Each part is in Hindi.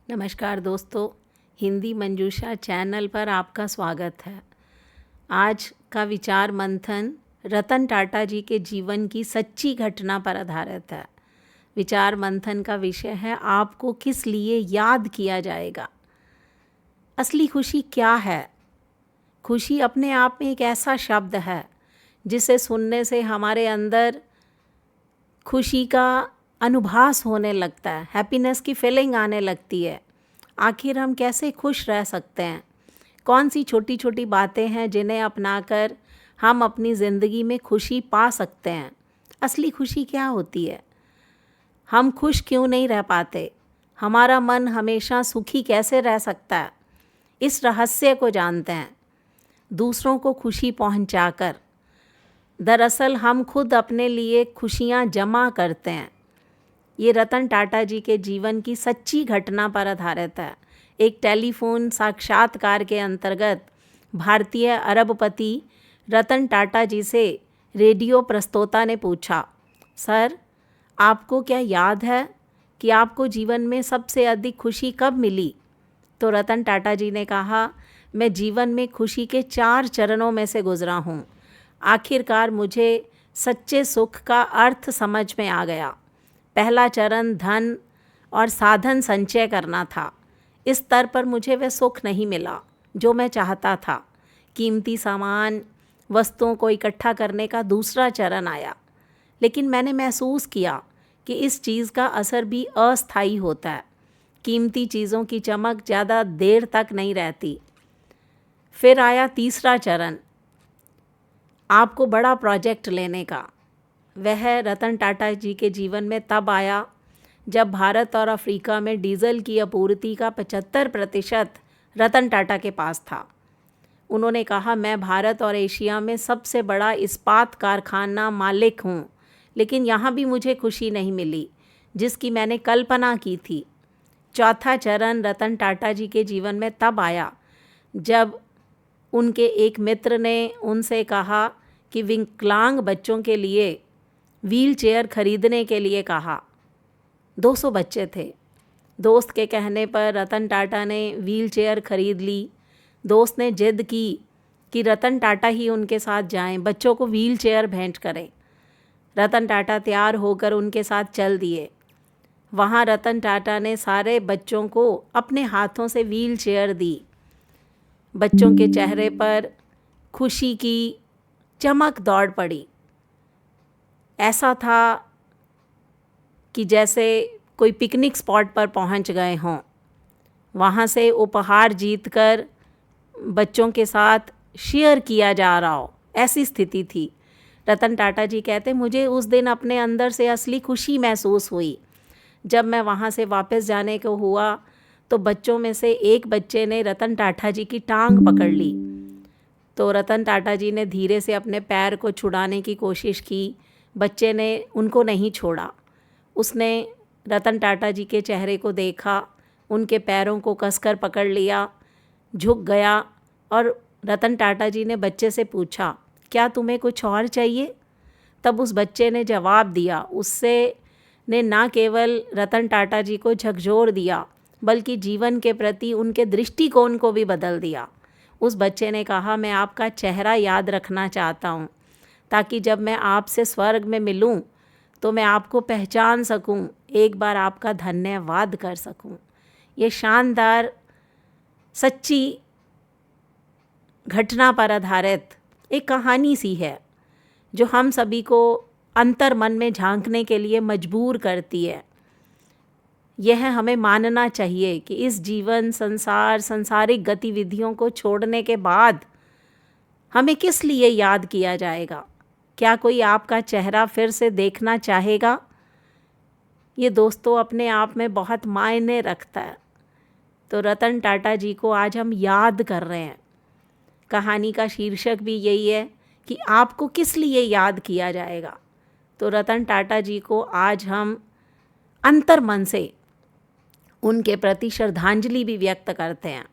नमस्कार दोस्तों, हिंदी मंजूषा चैनल पर आपका स्वागत है। आज का विचार मंथन रतन टाटा जी के जीवन की सच्ची घटना पर आधारित है। विचार मंथन का विषय है, आपको किस लिए याद किया जाएगा। असली खुशी क्या है? खुशी अपने आप में एक ऐसा शब्द है जिसे सुनने से हमारे अंदर खुशी का अनुभास होने लगता है, हैप्पीनेस की फीलिंग आने लगती है। आखिर हम कैसे खुश रह सकते हैं? कौन सी छोटी छोटी बातें हैं जिन्हें अपनाकर हम अपनी ज़िंदगी में खुशी पा सकते हैं? असली खुशी क्या होती है? हम खुश क्यों नहीं रह पाते? हमारा मन हमेशा सुखी कैसे रह सकता है? इस रहस्य को जानते हैं, दूसरों को खुशी पहुंचाकर। दरअसल हम खुद अपने लिए खुशियां जमा करते हैं। ये रतन टाटा जी के जीवन की सच्ची घटना पर आधारित है। एक टेलीफोन साक्षात्कार के अंतर्गत भारतीय अरबपति रतन टाटा जी से रेडियो प्रस्तोता ने पूछा, सर, आपको क्या याद है कि आपको जीवन में सबसे अधिक खुशी कब मिली? तो रतन टाटा जी ने कहा, मैं जीवन में खुशी के 4 चरणों में से गुजरा हूँ। आखिरकार मुझे सच्चे सुख का अर्थ समझ में आ गया। पहला चरण धन और साधन संचय करना था। इस स्तर पर मुझे वह सुख नहीं मिला जो मैं चाहता था। कीमती सामान, वस्तुओं को इकट्ठा करने का दूसरा चरण आया, लेकिन मैंने महसूस किया कि इस चीज़ का असर भी अस्थायी होता है। कीमती चीज़ों की चमक ज़्यादा देर तक नहीं रहती। फिर आया तीसरा चरण, आपको बड़ा प्रोजेक्ट लेने का। वह रतन टाटा जी के जीवन में तब आया जब भारत और अफ्रीका में डीजल की आपूर्ति का 75% रतन टाटा के पास था। उन्होंने कहा, मैं भारत और एशिया में सबसे बड़ा इस्पात कारखाना मालिक हूँ, लेकिन यहाँ भी मुझे खुशी नहीं मिली जिसकी मैंने कल्पना की थी। चौथा चरण रतन टाटा जी के जीवन में तब आया जब उनके एक मित्र ने उनसे कहा कि विकलांग बच्चों के लिए व्हील चेयर खरीदने के लिए कहा। 200 बच्चे थे। दोस्त के कहने पर रतन टाटा ने व्हील चेयर खरीद ली। दोस्त ने जिद की कि रतन टाटा ही उनके साथ जाएं, बच्चों को व्हील चेयर भेंट करें। रतन टाटा तैयार होकर उनके साथ चल दिए। वहाँ रतन टाटा ने सारे बच्चों को अपने हाथों से व्हील चेयर दी। बच्चों के चेहरे पर खुशी की चमक दौड़ पड़ी। ऐसा था कि जैसे कोई पिकनिक स्पॉट पर पहुंच गए हों। वहाँ से उपहार जीतकर बच्चों के साथ शेयर किया जा रहा हो, ऐसी स्थिति थी। रतन टाटा जी कहते, मुझे उस दिन अपने अंदर से असली खुशी महसूस हुई। जब मैं वहाँ से वापस जाने को हुआ तो बच्चों में से एक बच्चे ने रतन टाटा जी की टांग पकड़ ली। तो रतन टाटा जी ने धीरे से अपने पैर को छुड़ाने की कोशिश की। बच्चे ने उनको नहीं छोड़ा। उसने रतन टाटा जी के चेहरे को देखा, उनके पैरों को कसकर पकड़ लिया, झुक गया और रतन टाटा जी ने बच्चे से पूछा, क्या तुम्हें कुछ और चाहिए? तब उस बच्चे ने जवाब दिया। उससे ने ना केवल रतन टाटा जी को झकझोर दिया बल्कि जीवन के प्रति उनके दृष्टिकोण को भी बदल दिया। उस बच्चे ने कहा, मैं आपका चेहरा याद रखना चाहता हूँ ताकि जब मैं आपसे स्वर्ग में मिलूँ तो मैं आपको पहचान सकूं, एक बार आपका धन्यवाद कर सकूं। ये शानदार सच्ची घटना पर आधारित एक कहानी सी है जो हम सभी को अंतर मन में झांकने के लिए मजबूर करती है। यह हमें मानना चाहिए कि इस जीवन, संसार, सांसारिक गतिविधियों को छोड़ने के बाद हमें किस लिए याद किया जाएगा। क्या कोई आपका चेहरा फिर से देखना चाहेगा? ये दोस्तों अपने आप में बहुत मायने रखता है। तो रतन टाटा जी को आज हम याद कर रहे हैं। कहानी का शीर्षक भी यही है कि आपको किस लिए याद किया जाएगा। तो रतन टाटा जी को आज हम अंतर्मन से उनके प्रति श्रद्धांजलि भी व्यक्त करते हैं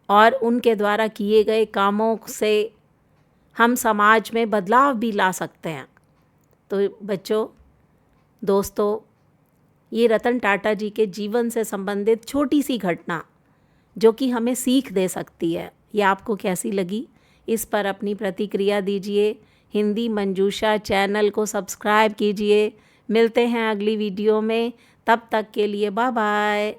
और उनके द्वारा किए गए कामों से हम समाज में बदलाव भी ला सकते हैं। तो बच्चों, दोस्तों, ये रतन टाटा जी के जीवन से संबंधित छोटी सी घटना जो कि हमें सीख दे सकती है। ये आपको कैसी लगी? इस पर अपनी प्रतिक्रिया दीजिए। हिंदी मंजूषा चैनल को सब्सक्राइब कीजिए। मिलते हैं अगली वीडियो में, तब तक के लिए बाय बाय।